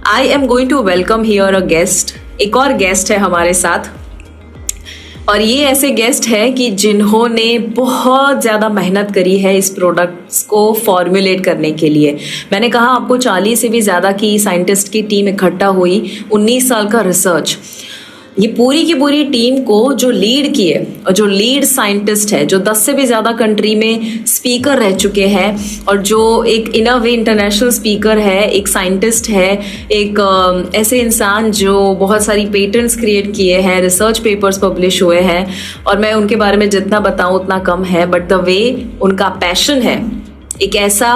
I am going to welcome here a guest. एक और guest है हमारे साथ, और ये ऐसे गेस्ट है कि जिन्होंने बहुत ज़्यादा मेहनत करी है इस प्रोडक्ट्स को फॉर्मुलेट करने के लिए। मैंने कहा आपको 40 से भी ज़्यादा की साइंटिस्ट की टीम इकट्ठा हुई, 19 साल का रिसर्च। ये पूरी की पूरी टीम को जो लीड किए और जो लीड साइंटिस्ट है, जो 10 से भी ज़्यादा कंट्री में स्पीकर रह चुके हैं, और जो एक इन अ वे इंटरनेशनल स्पीकर है, एक साइंटिस्ट है, एक ऐसे इंसान जो बहुत सारी पेटेंट्स क्रिएट किए हैं, रिसर्च पेपर्स पब्लिश हुए हैं, और मैं उनके बारे में जितना बताऊं उतना कम है। बट द वे उनका पैशन है एक ऐसा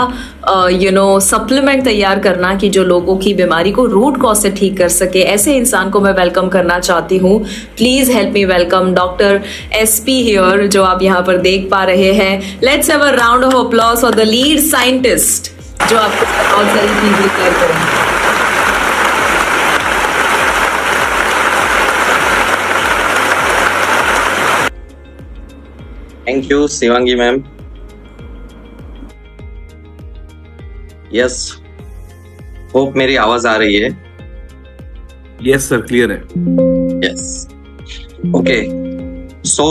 सप्लीमेंट तैयार करना कि जो लोगों की बीमारी को रूट कॉज से ठीक कर सके, ऐसे इंसान को मैं वेलकम करना चाहती हूँ। Please help me welcome doctor SP here, जो आप यहाँ पर देख पा रहे हैं। Let's have a round of applause for the lead scientist जो आपको बहुत सारी चीजें शेयर करेंगे। Thank you Shivangi ma'am. Yes, hope मेरी आवाज आ रही है। यस सर, क्लियर है। Yes, okay. सो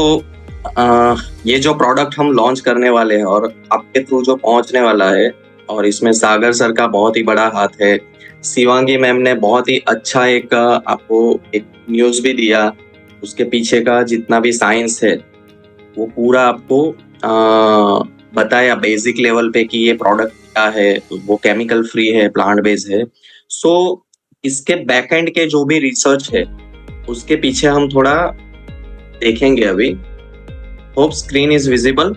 ये जो प्रोडक्ट हम लॉन्च करने वाले हैं और आपके थ्रू जो पहुंचने वाला है, और इसमें सागर सर का बहुत ही बड़ा हाथ है। शिवांगी मैम ने बहुत ही अच्छा एक आपको एक न्यूज भी दिया, उसके पीछे का जितना भी साइंस है वो पूरा आपको बताया बेसिक लेवल पे कि ये प्रोडक्ट क्या है, वो केमिकल फ्री है, प्लांट बेस्ड है। सो इसके बैकएंड के जो भी रिसर्च है उसके पीछे हम थोड़ा देखेंगे अभी। Hope screen is visible.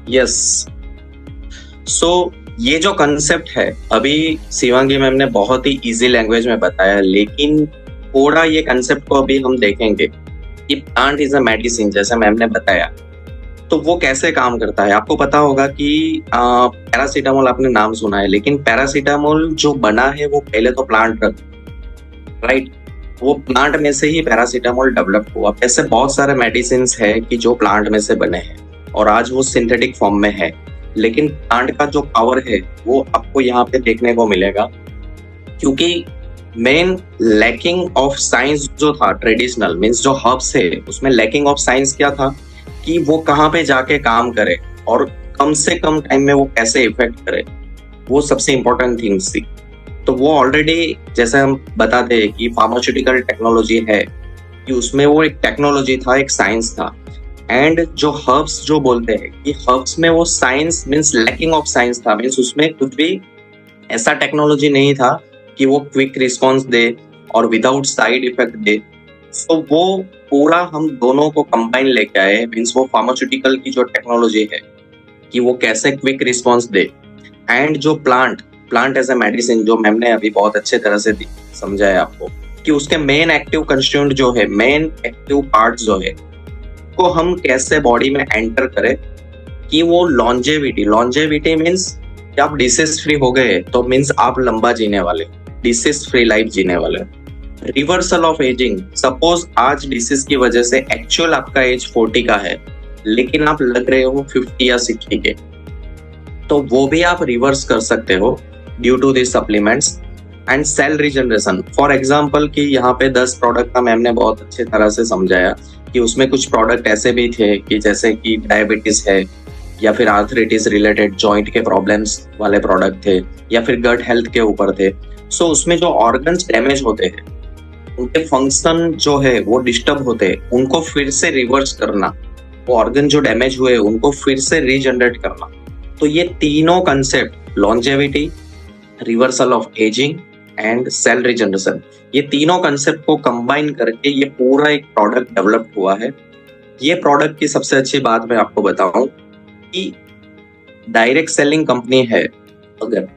Yes, so ये जो कंसेप्ट है अभी शिवांगी मैम ने बहुत ही इजी लैंग्वेज में बताया, लेकिन थोड़ा ये कंसेप्ट को अभी हम देखेंगे कि प्लांट इज अ मेडिसिन, जैसे मैम ने बताया। तो वो कैसे काम करता है। आपको पता होगा कि पैरासीटामोल आपने नाम सुना है, लेकिन पैरासीटामोल जो बना है वो पहले तो प्लांट राइट, वो प्लांट में से ही पैरासीटामोल डेवलप हुआ। ऐसे बहुत सारे मेडिसिन है कि जो प्लांट में से बने हैं और आज वो सिंथेटिक फॉर्म में है, लेकिन प्लांट का जो पावर है वो आपको यहाँ पे देखने को मिलेगा। क्योंकि मेन लैकिंग ऑफ साइंस जो था ट्रेडिशनल मीन्स जो हर्ब्स है, उसमें लैकिंग ऑफ साइंस क्या था कि वो कहाँ पे जाके काम करे और कम से कम टाइम में वो कैसे इफेक्ट करे, वो सबसे इंपॉर्टेंट थिंग्स थी। तो वो ऑलरेडी जैसे हम बताते हैं कि फार्मास्यूटिकल टेक्नोलॉजी है कि उसमें वो एक टेक्नोलॉजी था, एक साइंस था। एंड जो हर्ब्स जो बोलते हैं कि हर्ब्स में वो science means lacking of science था, मीन्स उसमें कुछ भी ऐसा टेक्नोलॉजी नहीं था कि वो क्विक रिस्पॉन्स दे और विदाउट साइड इफेक्ट दे। तो वो पूरा हम दोनों को कंबाइन लेके आए, मीन्स वो फार्मास्यूटिकल की जो टेक्नोलॉजी है कि वो कैसे क्विक रिस्पॉन्स दे, एंड जो प्लांट एज ए मेडिसिन जो मैम ने अभी बहुत अच्छे तरह से समझाया आपको कि उसके मेन एक्टिव कंस्टिट्यूएंट जो है, मेन एक्टिव पार्ट जो है, को हम कैसे बॉडी में एंटर करें कि वो लॉन्जेविटी मीन्स कि आप डिसीज फ्री हो गए तो मीन्स आप लंबा जीने वाले, डिसीज फ्री लाइफ जीने वाले। रिवर्सल ऑफ एजिंग, सपोज आज डिसीज की वजह से एक्चुअल आपका एज 40 का है, लेकिन आप लग रहे हो 50 या 60 के, तो वो भी आप रिवर्स कर सकते हो due to this supplements. And cell regeneration, for example कि यहाँ पे 10 प्रोडक्ट का मैम ने बहुत अच्छे तरह से समझाया कि उसमें कुछ प्रोडक्ट ऐसे भी थे कि जैसे कि डायबिटीज है, या फिर आर्थराइटिस रिलेटेड जॉइंट के प्रॉब्लम्स वाले प्रोडक्ट थे, या फिर गट हेल्थ के ऊपर थे। सो उसमें जो ऑर्गन्स डैमेज होते हैं, उनके फंक्शन जो है वो डिस्टर्ब होते हैं, उनको फिर से रिवर्स करना, वो ऑर्गन जो डैमेज हुए उनको फिर से रीजनरेट करना। तो ये तीनों concept, longevity, reversal of ageing and cell regeneration, ये तीनों कंसेप्ट को कंबाइन करके ये पूरा एक प्रोडक्ट डेवलप हुआ है। ये प्रोडक्ट की सबसे अच्छी बात मैं आपको बताऊं कि डायरेक्ट सेलिंग कंपनी है, अगर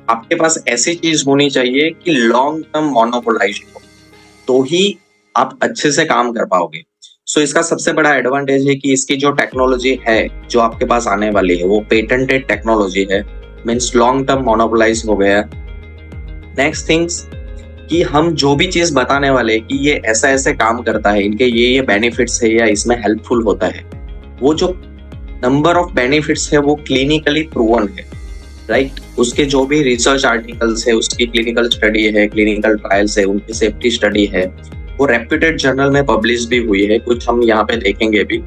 आपके पास ऐसी चीज होनी चाहिए कि लॉन्ग टर्म मोनोपोलाइज्ड हो, तो ही आप अच्छे से काम कर पाओगे। सो इसका सबसे बड़ा एडवांटेज है कि इसकी जो टेक्नोलॉजी है जो आपके पास आने वाली है वो पेटेंटेड टेक्नोलॉजी है, मीन्स लॉन्ग टर्म मोनोपोलाइज हो गया। नेक्स्ट थिंग्स कि हम जो भी चीज बताने वाले कि ये ऐसा ऐसे काम करता है, इनके ये बेनिफिट्स है या इसमें हेल्पफुल होता है, वो जो नंबर ऑफ बेनिफिट्स है वो क्लिनिकली प्रूवन है, राइट। उसके जो भी रिसर्च आर्टिकल्स है, उसकी क्लिनिकल स्टडी है, क्लिनिकल ट्रायल्स है, उनकी सेफ्टी स्टडी है, वो रेप्यूटेड जर्नल में पब्लिश भी हुई है, कुछ हम यहाँ पे देखेंगे भी।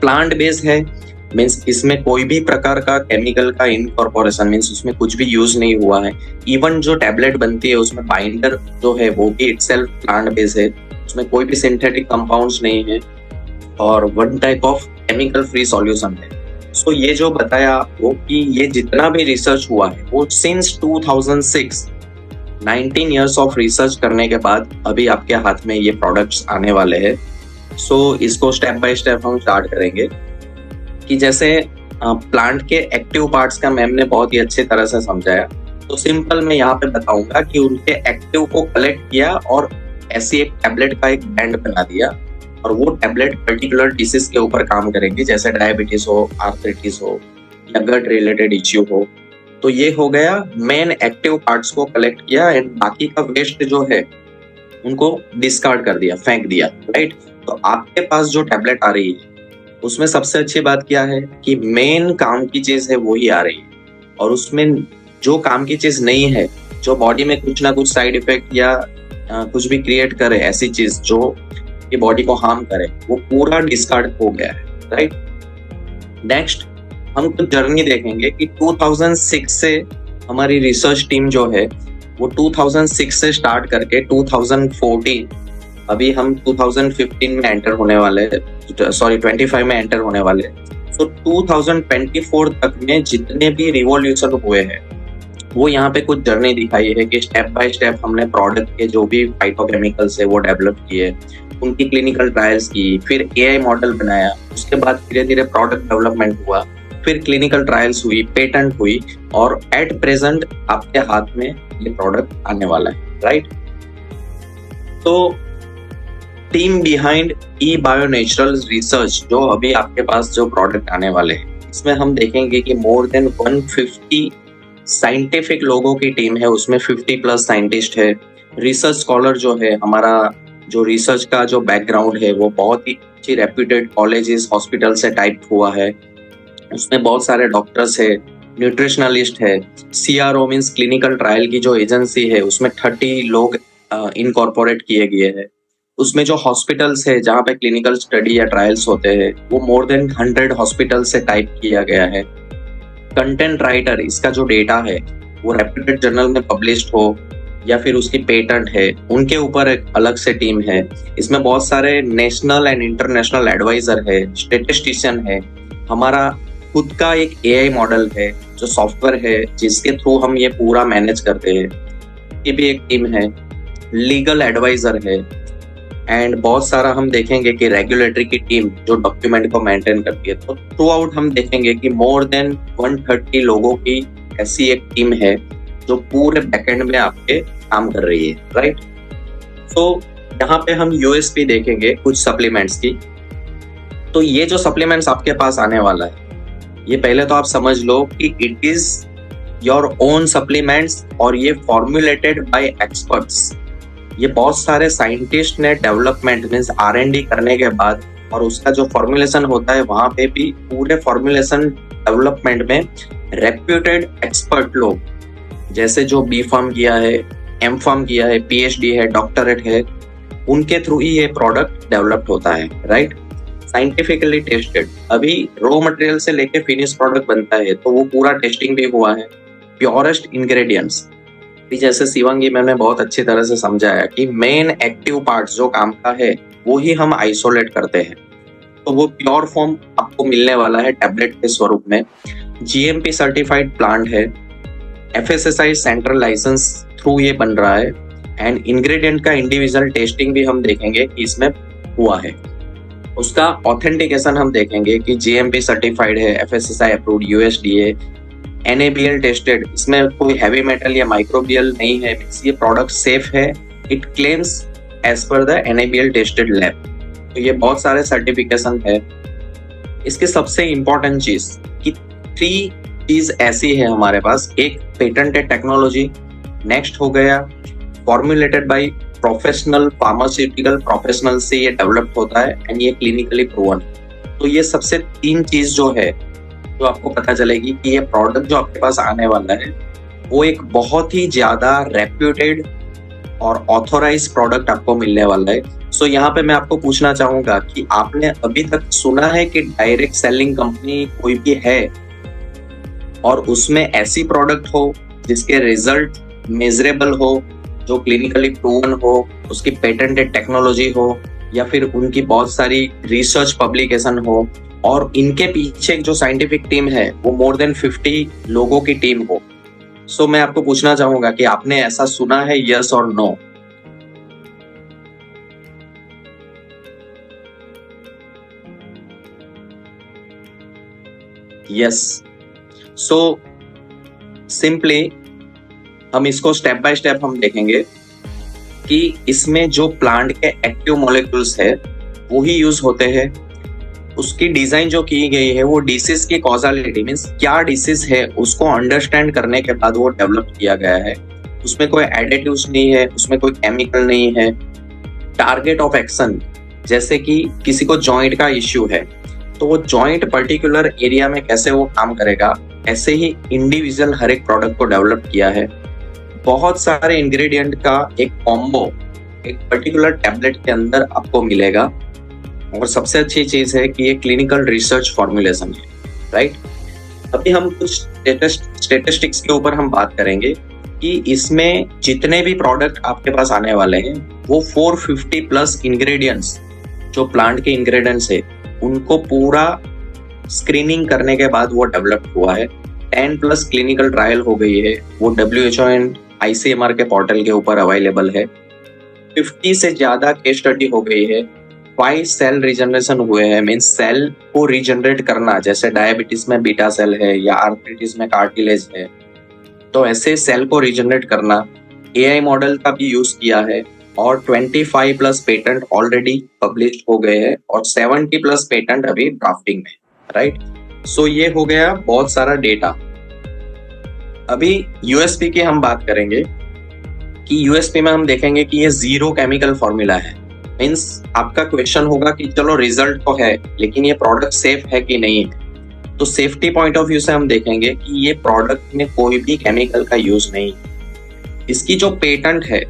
प्लांट बेस्ड है, मीन्स इसमें कोई भी प्रकार का केमिकल का इनकॉर्पोरेशन, मीन्स उसमें कुछ भी यूज नहीं हुआ है। इवन जो टैबलेट बनती है उसमें बाइंडर जो है वो भी इटसेल्फ प्लांट बेस्ड है, उसमें कोई भी सिंथेटिक कंपाउंड्स नहीं है और one type of chemical free solution है। सो ये जो बताया आपको कि ये जितना भी रिसर्च हुआ है वो सिंस 2006 19 इयर्स ऑफ रिसर्च करने के बाद अभी आपके हाथ में ये प्रोडक्ट्स आने वाले हैं। सो इसको स्टेप बाय स्टेप हम स्टार्ट करेंगे कि जैसे प्लांट के एक्टिव पार्ट्स का मैम ने बहुत ही अच्छी तरह से समझाया, तो सिंपल मैं यहाँ पे बताऊंगा कि उनके एक्टिव को कलेक्ट किया और ऐसी एक टैबलेट का एक बैंड बना दिया, और वो टैबलेट पर्टिकुलर डिसीज के ऊपर काम करेंगी, जैसे डायबिटीज हो, आर्थराइटिस हो या गट रिलेटेड इश्यू हो। तो ये हो गया मेन एक्टिव पार्ट्स को कलेक्ट किया एंड बाकी का वेस्ट जो है उनको डिस्कार्ड कर दिया, फेंक दिया, राइट। तो आपके पास जो टैबलेट आ रही है उसमें सबसे अच्छी बात क्या है कि मेन काम की चीज है वो ही आ रही है, और उसमें जो काम की चीज नहीं है, जो बॉडी में कुछ ना कुछ साइड इफेक्ट या कुछ भी क्रिएट करे, ऐसी चीज जो कि बॉडी को हार्म करे, वो पूरा डिस्कार्ड हो गया है, राइट। नेक्स्ट हम कुछ जर्नी देखेंगे कि 2006 से हमारी रिसर्च टीम जो है वो 2006 से स्टार्ट करके 2014, अभी हम 2015 में एंटर होने वाले, सॉरी 25 में एंटर होने वाले। तो 2024 तक में जितने भी रिवॉल्यूशन हुए हैं वो यहाँ पे कुछ जर्नी दिखाई है कि स्टेप बाय स्टेप हमने प्रोडक्ट के जो भी फाइटोकेमिकल्स है वो डेवलप किए, उनकी क्लिनिकल ट्रायल्स की, फिर एआई मॉडल बनाया, उसके बाद धीरे धीरे प्रोडक्ट डेवलपमेंट हुआ, फिर क्लिनिकल ट्रायल्स हुई, पेटेंट हुई, और एट प्रेजेंट आपके हाथ में ये प्रोडक्ट आने वाला है, राइट। तो टीम बिहाइंड ई बायो नेचुरल रिसर्च, जो अभी आपके पास जो प्रोडक्ट आने वाले हैं, इसमें हम देखेंगे कि मोर देन 150 साइंटिफिक लोगों की टीम है, उसमें 50+ साइंटिस्ट है। रिसर्च स्कॉलर जो है, हमारा जो रिसर्च का जो बैकग्राउंड है वो बहुत ही अच्छी रेप्यूटेड कॉलेजेस, हॉस्पिटल से टाइप हुआ है, उसमें बहुत सारे डॉक्टर्स है, न्यूट्रिशनलिस्ट है, CRO मीन्स क्लिनिकल ट्रायल की जो एजेंसी है उसमें 30 लोग इनकॉर्पोरेट किए गए हैं। उसमें जो हॉस्पिटल्स है जहाँ पे क्लिनिकल स्टडी या ट्रायल्स होते हैं वो मोर देन 100 हॉस्पिटल से टाइप किया गया है। कंटेंट राइटर, इसका जो डेटा है वो रेप्यूटेड जर्नल में पब्लिश्ड हो या फिर उसकी पेटेंट है, उनके ऊपर एक अलग से टीम है। इसमें बहुत सारे नेशनल एंड इंटरनेशनल एडवाइजर है, स्टेटिस्टिशियन है, हमारा खुद का एक एआई मॉडल है जो सॉफ्टवेयर है जिसके थ्रू हम ये पूरा मैनेज करते हैं, ये भी एक टीम है, लीगल एडवाइजर है, एंड बहुत सारा हम देखेंगे कि रेगुलेटरी की टीम जो डॉक्यूमेंट को मेंटेन करती है। तो थ्रू आउट हम देखेंगे कि मोर देन 130 लोगों की ऐसी एक टीम है जो पूरे बैकएंड में आपके काम कर रही है, राइट। तो यहाँ पे हम यूएसपी देखेंगे कुछ सप्लीमेंट्स की। तो ये जो सप्लीमेंट्स आपके पास आने वाला है, ये पहले तो आप समझ लो कि it is your own supplements और ये फॉर्मुलेटेड बाय एक्सपर्ट्स। ये बहुत सारे साइंटिस्ट ने डेवलपमेंट मीन्स R&D करने के बाद, और उसका जो फॉर्मुलेशन होता है वहां पे भी पूरे फॉर्मुलेशन डेवलपमेंट में रेप्यूटेड एक्सपर्ट लोग, जैसे जो B.Pharm किया है, M.Pharm किया है, PhD है, डॉक्टरेट है, उनके थ्रू ही ये प्रोडक्ट डेवलप्ड होता है, राइट। साइंटिफिकली टेस्टेड, अभी रॉ मटेरियल से लेके फिनिश प्रोडक्ट बनता है तो वो पूरा टेस्टिंग भी हुआ है, प्योरेस्ट इंग्रेडिएंट्स। जैसे शिवांगी मैम ने बहुत अच्छी तरह से समझाया कि मेन एक्टिव पार्ट्स जो काम का है वो ही हम आइसोलेट करते हैं, तो वो प्योर फॉर्म आपको मिलने वाला है टैबलेट के स्वरूप में। GMP सर्टिफाइड प्लांट है, FSSAI सेंट्रल लाइसेंस थ्रू ये बन रहा है, एंड इंग्रेडिएंट का इंडिविजुअल टेस्टिंग भी हम देखेंगे कि इसमें हुआ है। उसका ऑथेंटिकेशन हम देखेंगे कि GMP सर्टिफाइड है, FSSAI approved, USDA, NABL tested, इसमें कोई हैवी मेटल या माइक्रोबियल नहीं है, ये प्रोडक्ट सेफ है, it claims as per the NABL tested lab. तो ये बहुत सारे सर्टिफिकेशन है। इसकी सबसे इंपॉर्टेंट चीज कि 3 चीज ऐसी है हमारे पास, एक पेटेंटेड टेक्नोलॉजी, नेक्स्ट हो गया formulated by professional pharmaceutical professional से ये डेवलप होता है, एंड ये क्लिनिकली प्रूवन। तो ये सबसे 3 चीज जो है जो आपको पता चलेगी कि ये प्रोडक्ट जो आपके पास आने वाला है वो एक बहुत ही ज्यादा रेप्यूटेड और ऑथोराइज प्रोडक्ट आपको मिलने वाला है। सो यहाँ पे मैं आपको पूछना चाहूंगा कि आपने अभी तक सुना है कि डायरेक्ट सेलिंग कंपनी कोई भी है और उसमें ऐसी प्रोडक्ट हो जिसके रिजल्ट मेजरेबल हो, जो क्लिनिकली प्रूवन हो, उसकी पेटेंटेड टेक्नोलॉजी हो, या फिर उनकी बहुत सारी रिसर्च पब्लिकेशन हो और इनके पीछे जो साइंटिफिक टीम है वो मोर देन 50 लोगों की टीम हो। सो मैं आपको पूछना चाहूंगा कि आपने ऐसा सुना है, यस और नो? यस। सो सिंपली हम इसको स्टेप बाय स्टेप हम देखेंगे कि इसमें जो प्लांट के एक्टिव मॉलिक्यूल्स है वो ही यूज होते हैं। उसकी डिजाइन जो की गई है वो डिसीज की कॉजालिटी मीन्स क्या डिसीज है उसको अंडरस्टैंड करने के बाद वो डेवलप किया गया है। उसमें कोई एडिटिव्स नहीं है, उसमें कोई केमिकल नहीं है। टारगेट ऑफ एक्शन, जैसे कि किसी को जॉइंट का इश्यू है तो वो जॉइंट पर्टिकुलर एरिया में कैसे वो काम करेगा, ऐसे ही इंडिविजुअल हर एक प्रोडक्ट को डेवलप किया है। बहुत सारे इंग्रेडिएंट का एक कॉम्बो एक पर्टिकुलर टैबलेट के अंदर आपको मिलेगा और सबसे अच्छी चीज है कि ये क्लिनिकल रिसर्च फॉर्मुलेशन है, राइट। अभी हम कुछ स्टेटिस्टिक्स के ऊपर हम बात करेंगे कि इसमें जितने भी प्रोडक्ट आपके पास आने वाले हैं वो 450 प्लस इंग्रेडिएंट्स, जो प्लांट के इंग्रेडिएंट्स है उनको पूरा स्क्रीनिंग करने के बाद वो डेवलप हुआ है। 10 प्लस क्लिनिकल ट्रायल हो गई है, वो WHO एंड ICMR के पोर्टल के ऊपर अवेलेबल है। 50 से ज्यादा केस स्टडी हो गई है। 5 सेल रिजनरेशन हुए हैं, मीन्स सेल को रिजनरेट करना, जैसे डायबिटीज में बीटा सेल है या आर्थराइटिस में कार्टिलेज है, तो ऐसे सेल को रिजनरेट करना AI मॉडल का भी यूज किया है। और 25 प्लस पेटेंट ऑलरेडी पब्लिश हो गए हैं और 70 प्लस पेटेंट अभी ड्राफ्टिंग में, राइट। सो ये हो गया बहुत सारा डेटा। अभी USP की हम बात करेंगे कि USP में हम देखेंगे कि ये जीरो केमिकल फॉर्मूला है। मीन्स आपका क्वेश्चन होगा कि चलो रिजल्ट तो है लेकिन ये प्रोडक्ट सेफ है कि नहीं है, तो सेफ्टी पॉइंट ऑफ व्यू से हम देखेंगे कि ये प्रोडक्ट में कोई भी केमिकल का यूज नहीं। इसकी जो पेटेंट है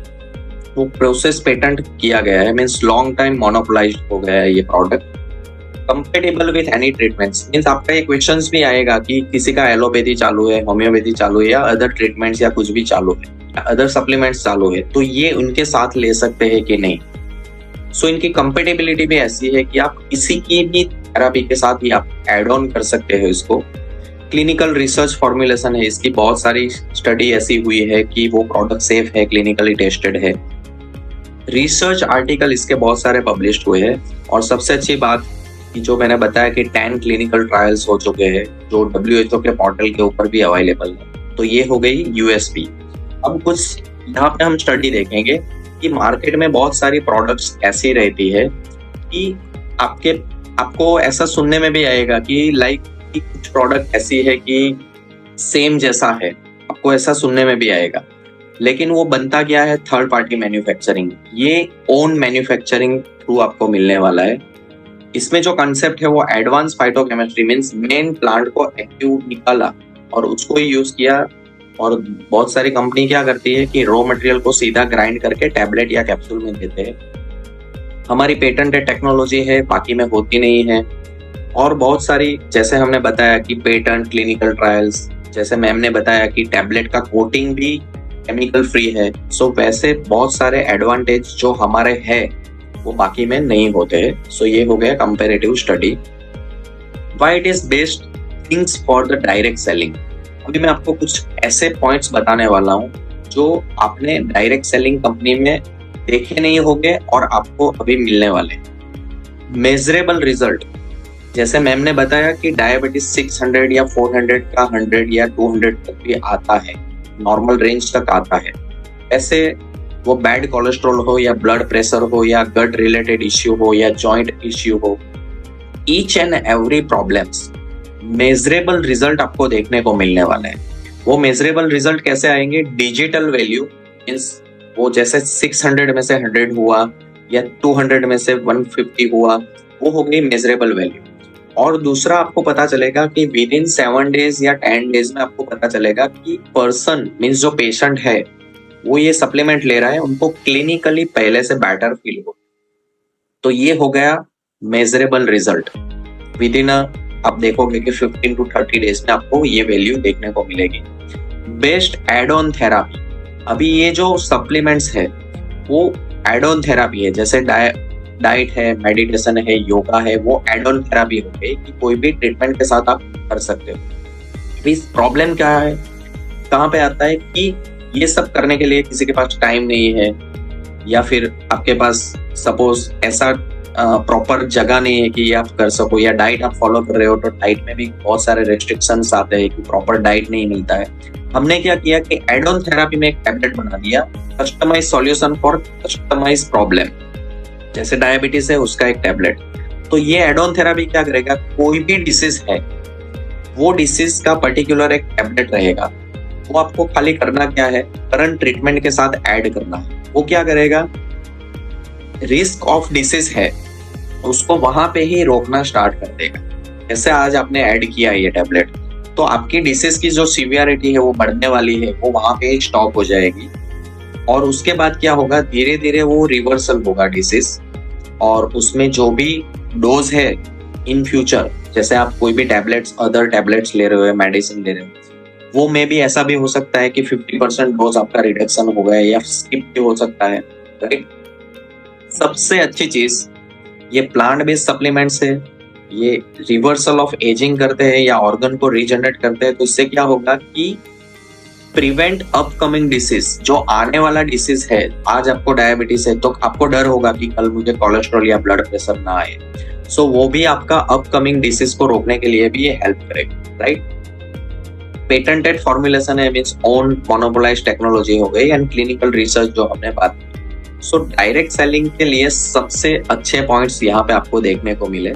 वो प्रोसेस पेटेंट किया गया है, मीन्स लॉन्ग टाइम मोनोपोलाइज्ड हो गया है ये product. Compatible with any treatments, means आपका ये क्वेश्चंस भी आएगा कि किसी का एलोपैथी चालू है, होम्योपैथी चालू है या अदर ट्रीटमेंट्स या कुछ भी चालू है या अदर सप्लीमेंट्स चालू है, तो ये उनके साथ ले सकते हैं कि नहीं। सो इनकी कंपेटेबिलिटी भी ऐसी है कि आप किसी की भी थेरापी के साथ ही आप एड ऑन कर सकते हो इसको। क्लिनिकल रिसर्च फॉर्मुलेशन है, इसकी बहुत सारी स्टडी ऐसी हुई है कि वो प्रोडक्ट सेफ है, क्लिनिकली टेस्टेड है। रिसर्च आर्टिकल इसके बहुत सारे पब्लिश्ड हुए हैं और सबसे अच्छी बात कि जो मैंने बताया कि 10 क्लिनिकल ट्रायल्स हो चुके हैं जो WHO के पोर्टल के ऊपर भी अवेलेबल है। तो ये हो गई USP। अब कुछ यहाँ पे हम स्टडी देखेंगे कि मार्केट में बहुत सारी प्रोडक्ट्स ऐसी रहती है कि आपको ऐसा सुनने में भी आएगा कि कि कुछ प्रोडक्ट ऐसी है कि सेम जैसा है, आपको ऐसा सुनने में भी आएगा, लेकिन वो बनता क्या है, थर्ड पार्टी मैन्युफैक्चरिंग। ये ओन मैन्युफैक्चरिंग थ्रू आपको मिलने वाला है। इसमें जो कंसेप्ट है वो advance phytochemistry, means main plant को एक्टिव निकाला और उसको ही यूज किया। और बहुत सारी कंपनी क्या करती है कि रॉ मटेरियल को सीधा ग्राइंड करके टैबलेट या कैप्सूल में देते हैं। हमारी पेटेंटेड टेक्नोलॉजी है, बाकी में होती नहीं है। और बहुत सारी, जैसे हमने बताया कि पेटेंट, क्लिनिकल ट्रायल्स, जैसे मैम ने बताया कि टैबलेट का कोटिंग भी केमिकल फ्री है। सो वैसे बहुत सारे एडवांटेज जो हमारे है वो बाकी में नहीं होते हैं। सो ये हो गया comparative study. Why it is best things for the direct selling. अभी मैं आपको कुछ ऐसे पॉइंट्स बताने वाला हूँ जो आपने डायरेक्ट सेलिंग कंपनी में देखे नहीं होंगे और आपको अभी मिलने वाले। मेजरेबल रिजल्ट, जैसे मैम ने बताया कि डायबिटीज 600 या 400 का 100 या 200 तक भी आता है, नॉर्मल रेंज तक आता है। ऐसे वो बैड कोलेस्ट्रॉल हो या ब्लड प्रेशर हो या गट रिलेटेड इश्यू हो या जॉइंट इश्यू हो, each and every problems measurable result आपको देखने को मिलने वाले हैं। वो मेजरेबल रिजल्ट कैसे आएंगे, डिजिटल वैल्यू, मींस वो जैसे 600 में से 100 हुआ या 200 में से 150 हुआ, वो हो गई मेजरेबल वैल्यू। और दूसरा आपको पता चलेगा कि विद इन 7 डेज या 10 डेज में आपको पता चलेगा कि पर्सन मीन्स जो पेशेंट है वो ये सप्लीमेंट ले रहा है, उनको क्लिनिकली पहले से बेटर फील हो। तो ये हो गया मेजरेबल रिजल्ट। विद इन आप देखोगे कि 15 to 30 डेज में आपको ये वैल्यू देखने को मिलेगी। बेस्ट एड ऑन थेरापी, अभी ये जो सप्लीमेंट्स है वो एड ऑन थेरापी है, जैसे डाइट है, मेडिटेशन है, योगा है, वो एड ऑन थेरापी हो गई कि कोई भी ट्रीटमेंट के साथ आप कर सकते हो। अभी प्रॉब्लम क्या है, कहाँ पे आता है कि ये सब करने के लिए किसी के पास टाइम नहीं है, या फिर आपके पास सपोज ऐसा प्रॉपर जगह नहीं है कि ये आप कर सको, या डाइट आप फॉलो कर रहे हो तो डाइट में भी बहुत सारे रेस्ट्रिक्शंस आते हैं कि प्रॉपर डाइट नहीं मिलता है। हमने क्या किया कि एड ऑन थेरापी में एक टैबलेट बना दिया, customise solution for customise problem. जैसे डायबिटीज है उसका एक टैबलेट। तो ये एड ऑन थेरापी क्या करेगा, कोई भी डिसीज है वो डिसीज का पर्टिकुलर एक टैबलेट रहेगा, वो आपको खाली करना क्या है, करंट ट्रीटमेंट के साथ ऐड करना है। वो क्या करेगा, रिस्क ऑफ डिसीज है उसको वहां पे ही रोकना स्टार्ट कर देगा। जैसे आज आपने ऐड किया ये टैबलेट, तो आपकी डिसीज की जो सीवियरिटी है वो बढ़ने वाली है, वो वहां पे ही स्टॉप हो जाएगी। और उसके बाद क्या होगा, धीरे धीरे वो रिवर्सल होगा डिसीज, और उसमें जो भी डोज है इन फ्यूचर, जैसे आप कोई भी टैबलेट्स अदर टैबलेट्स ले रहे हो, मेडिसिन ले रहे हो, वो में भी ऐसा भी हो सकता है कि 50% डोज आपका रिडक्शन हो गया या स्किप भी हो सकता है, राइट। सबसे अच्छी चीज ये प्लांट बेस्ड सप्लीमेंट्स है, ये रिवर्सल ऑफ एजिंग करते हैं या ऑर्गन को रीजनरेट करते हैं। तो इससे क्या होगा कि प्रिवेंट अपकमिंग डिसीज, जो आने वाला डिसीज है, आज आपको डायबिटीज है तो आपको डर होगा कि कल मुझे कोलेस्ट्रॉल या ब्लड प्रेशर ना आए, सो वो भी आपका अपकमिंग डिसीज को रोकने के लिए भी ये हेल्प करेगा, राइट। पेटेंटेड फॉर्मुलेशन है, मींस ओन मोनोपोलाइज्ड टेक्नोलॉजी हो गई, एंड क्लिनिकल रिसर्च जो हमने बात की। सो डायरेक्ट सेलिंग के लिए सबसे अच्छे पॉइंट्स यहाँ पे आपको देखने को मिले।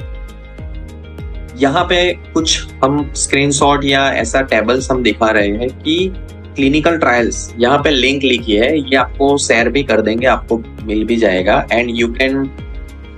यहाँ पे कुछ हम स्क्रीनशॉट या ऐसा टेबल्स हम दिखा रहे हैं कि क्लिनिकल ट्रायल्स, यहाँ पे लिंक लिखी है, ये आपको शेयर भी कर देंगे, आपको मिल भी जाएगा, एंड यू कैन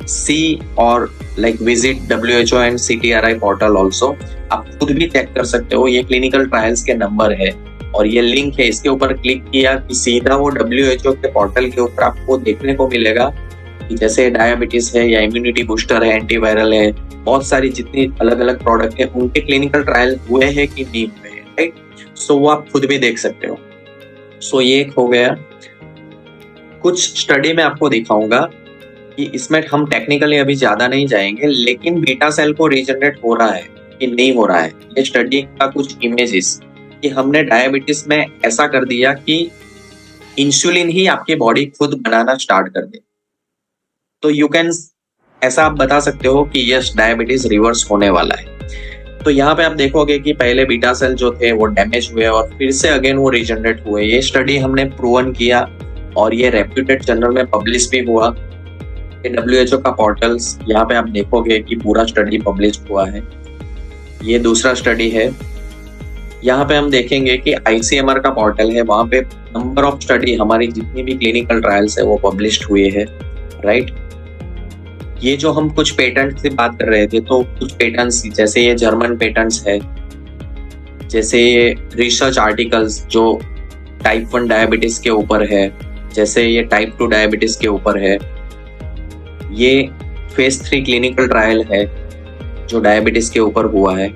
सी और like visit WHO and CTRI portal also. आप खुद भी चेक कर सकते हो, ये क्लिनिकल ट्रायल्स के नंबर है और ये लिंक है, इसके ऊपर क्लिक किया कि सीधा वो WHO के पोर्टल के ऊपर आपको देखने को मिलेगा कि जैसे डायबिटीज है या इम्यूनिटी बूस्टर है, एंटीवायरल है, बहुत सारी जितनी अलग अलग प्रोडक्ट है उनके क्लिनिकल ट्रायल हुए हैं कि नहीं हुए हैं, राइट। सो वो आप खुद भी देख सकते हो। सो ये एक हो गया। कुछ स्टडी में आपको दिखाऊंगा कि इसमें हम टेक्निकली अभी ज्यादा नहीं जाएंगे, लेकिन बीटा सेल को रीजनरेट हो रहा है कि नहीं हो रहा है, ये स्टडी का कुछ इमेजेस कि हमने डायबिटीज में ऐसा कर दिया कि इंसुलिन ही आपकी बॉडी खुद बनाना स्टार्ट कर दे, तो यू कैन ऐसा आप बता सकते हो कि यस डायबिटीज रिवर्स होने वाला है। तो यहाँ पे आप देखोगे कि पहले बीटा सेल जो थे वो डैमेज हुए और फिर से अगेन वो रीजनरेट हुए। ये स्टडी हमने प्रूवन किया और ये रेप्यूटेड जर्नल में पब्लिश भी हुआ। WHO का पोर्टल्स, यहाँ पे आप देखोगे कि पूरा स्टडी पब्लिश हुआ है। ये दूसरा स्टडी है। यहाँ पे हम देखेंगे कि ICMR का पोर्टल है, वहां पे नंबर ऑफ स्टडी हमारी जितनी भी क्लिनिकल ट्रायल्स है वो पब्लिश्ड हुए हैं, राइट। ये जो हम कुछ पेटेंट से बात कर रहे थे, तो कुछ पेटेंट्स जैसे ये जर्मन पेटेंट्स है, जैसे ये रिसर्च आर्टिकल्स जो टाइप 1 डायबिटीज के ऊपर है, जैसे ये टाइप 2 डायबिटीज के ऊपर है, ये फेज 3 क्लिनिकल ट्रायल है जो डायबिटीज के ऊपर हुआ है,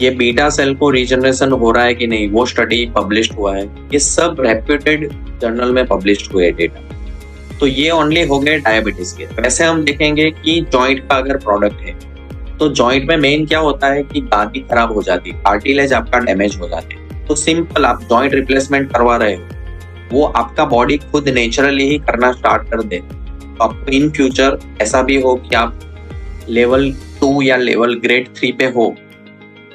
ये बीटा सेल को रीजनरेशन हो रहा है कि नहीं वो स्टडी पब्लिश्ड हुआ है। ये सब रेप्यूटेड जर्नल में पब्लिश्ड हुए डेटा। तो ये ओनली हो गए डायबिटीज के। वैसे हम देखेंगे कि जॉइंट का अगर प्रोडक्ट है तो जॉइंट में मेन क्या होता है कि गादी खराब हो जाती है, कार्टिलेज आपका डैमेज हो जाते हैं। तो सिंपल आप जॉइंट रिप्लेसमेंट करवा रहे हो, वो आपका बॉडी खुद नेचुरली ही करना स्टार्ट कर दे। तो आपको इन फ्यूचर ऐसा भी हो कि आप लेवल 2 या लेवल ग्रेड 3 पे हो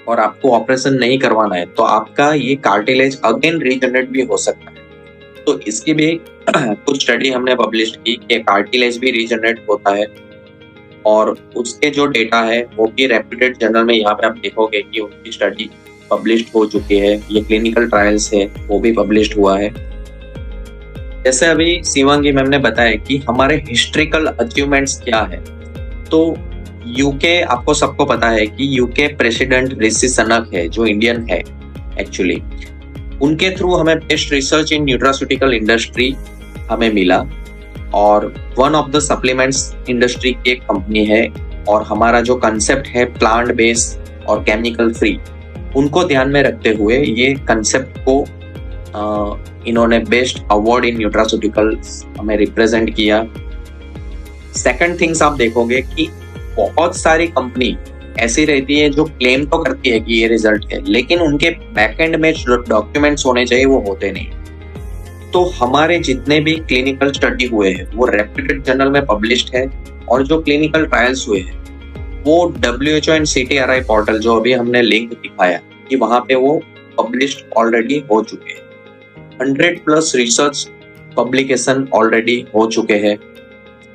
और आपको ऑपरेशन नहीं करवाना है, तो आपका ये कार्टिलेज अगेन रीजनरेट भी हो सकता है। तो इसकी भी कुछ स्टडी हमने पब्लिश की कि कार्टिलेज भी रीजनरेट होता है, और उसके जो डेटा है वो भी रेप्यूटेड जर्नल में यहाँ पे आप देखोगे कि उनकी स्टडी पब्लिश्ड हो चुकी है। ये क्लिनिकल ट्रायल्स है वो भी पब्लिश्ड हुआ है। जैसे अभी शिवांगी मैम ने बताया कि हमारे हिस्ट्रिकल अचीवमेंट्स क्या है, तो यूके, आपको सबको पता है कि यूके प्रेसिडेंट ऋषि सनक है, जो इंडियन है एक्चुअली, उनके थ्रू हमें बेस्ट रिसर्च इन न्यूट्रास्यूटिकल इंडस्ट्री हमें मिला, और one of the supplements industry की एक कंपनी है, और हमारा जो कंसेप्ट है प्लांट बेस्ड और केमिकल फ्री, उनको ध्यान में रखते हुए ये कंसेप्ट को इन्होंने बेस्ट अवार्ड इन न्यूट्रास्यूटिकल्स हमें रिप्रेजेंट किया। सेकंड थिंग्स आप देखोगे कि बहुत सारी कंपनी ऐसी रहती है जो क्लेम तो करती है कि ये रिजल्ट है, लेकिन उनके बैकएंड में जो डॉक्यूमेंट्स होने चाहिए वो होते नहीं। तो हमारे जितने भी क्लिनिकल स्टडी हुए हैं वो रेप्यूटेड जर्नल में पब्लिश्ड है, और जो क्लिनिकल ट्रायल्स हुए हैं वो WHO एंड CTRI पोर्टल, जो अभी हमने लिंक दिखाया कि वहां पे वो पब्लिश्ड ऑलरेडी हो चुके हैं। 100+ रिसर्च पब्लिकेशन ऑलरेडी हो चुके हैं।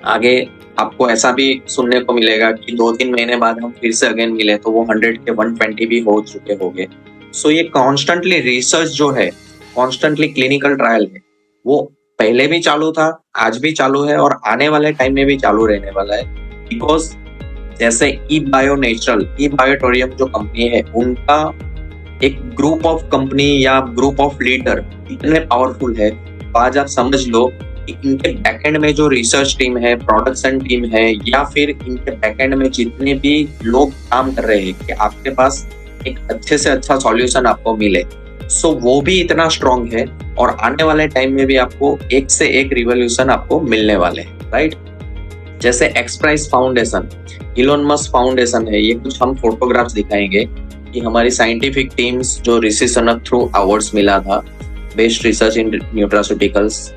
आगे आपको ऐसा भी सुनने को मिलेगा कि 2-3 महीने बाद हम फिर से अगेन मिले तो वो 100 के 120 भी हो चुके होंगे। सो ये कॉन्स्टेंटली रिसर्च जो है, कॉन्स्टेंटली क्लिनिकल ट्रायल है, वो पहले भी चालू था, आज भी चालू है, और आने वाले टाइम में भी चालू रहने वाला है। बिकॉज जैसे ई-बायोटोरियम जो कंपनी है, उनका एक ग्रुप ऑफ कंपनी या ग्रुप ऑफ लीडर इतने पावरफुल है, तो आज आप समझ लो कि इनके बैकएंड में जो रिसर्च टीम है, प्रोडक्शन टीम है, या फिर इनके बैकएंड में जितने भी लोग काम कर रहे हैं कि आपके पास एक अच्छे से अच्छा सॉल्यूशन आपको मिले, सो वो भी इतना स्ट्रॉन्ग है, और आने वाले टाइम में भी आपको एक से एक रिवोल्यूशन आपको मिलने वाले हैं, राइट। जैसे एक्सप्राइज फाउंडेशन, इलोन मस्क फाउंडेशन है, ये कुछ हम फोटोग्राफ्स दिखाएंगे कि हमारी साइंटिफिक टीम्स जो ऋषि सनक थ्रू अवार्ड्स मिला था बेस्ट रिसर्च इन न्यूट्रास्यूटिकल्स,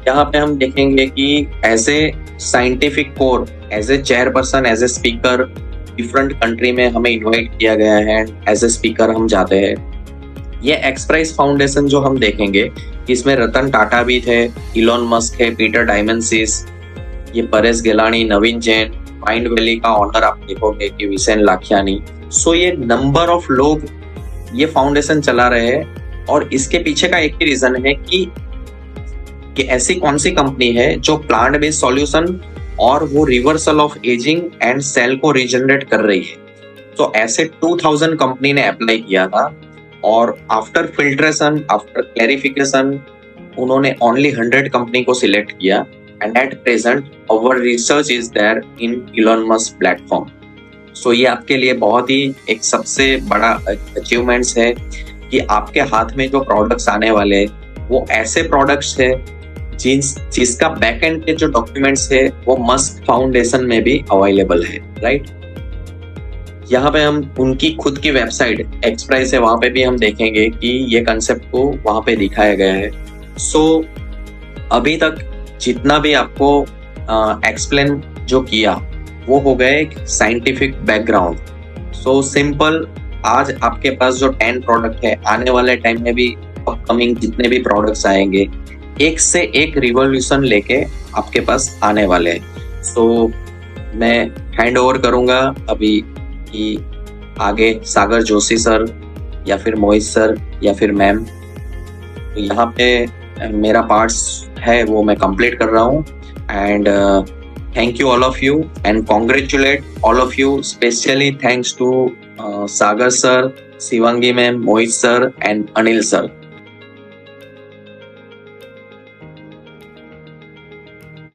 यहाँ पे हम देखेंगे कि as a scientific core, as a chairperson, as a speaker, different country में हमें इनवाइट किया गया है, एज ए स्पीकर हम जाते हैं। ये एक्सप्राइज फाउंडेशन जो हम देखेंगे, इसमें रतन टाटा भी थे, इलोन मस्क है, पीटर डायमंडसीस, ये परेश गेलानी, नवीन जैन, माइंड वैली का ऑनर आप देखोगे कि विसेन लाखियानी। सो ये नंबर ऑफ लोग ये फाउंडेशन चला रहे हैं, और इसके पीछे का एक ही रीजन है कि ऐसी कौन सी कंपनी है जो प्लांट बेस्ड सॉल्यूशन और वो reversal of ageing and cell को रीजनरेट कर रही है। तो ऐसे 2000 कंपनी ने अप्लाई किया था, और आफ्टर फिल्ट्रेशन, आफ्टर क्लैरिफिकेशन, उन्होंने ओनली 100 कंपनी को सिलेक्ट किया, and at present our research is there in Elon Musk platform. So ये आपके लिए बहुत ही एक सबसे बड़ा अचीवमेंट्स है कि आपके हाथ में जो प्रोडक्ट्स आने वाले वो ऐसे प्रोडक्ट्स है जिसका बैकएंड के जो डॉक्यूमेंट्स है वो मस्क फाउंडेशन में भी अवेलेबल है, राइट। यहाँ पे हम उनकी खुद की वेबसाइट एक्सप्राइज है, वहां पे भी हम देखेंगे कि ये कंसेप्ट को वहां पे दिखाया गया है। सो अभी तक जितना भी आपको एक्सप्लेन जो किया वो हो गया एक साइंटिफिक बैकग्राउंड। सो सिंपल, आज आपके पास जो 10 प्रोडक्ट है, आने वाले टाइम में भी अपकमिंग जितने भी प्रोडक्ट्स आएंगे, एक से एक रिवॉल्यूशन लेके आपके पास आने वाले हैं। सो मैं हैंड ओवर करूंगा अभी कि आगे सागर जोशी सर या फिर मोहित सर या फिर मैम, तो यहाँ पे मेरा पार्ट्स है वो मैं कंप्लीट कर रहा हूँ। And thank you all of you, and congratulate all of you, specially thanks to Sagar sir, Shivangi ma'am, Mohit sir and Anil sir.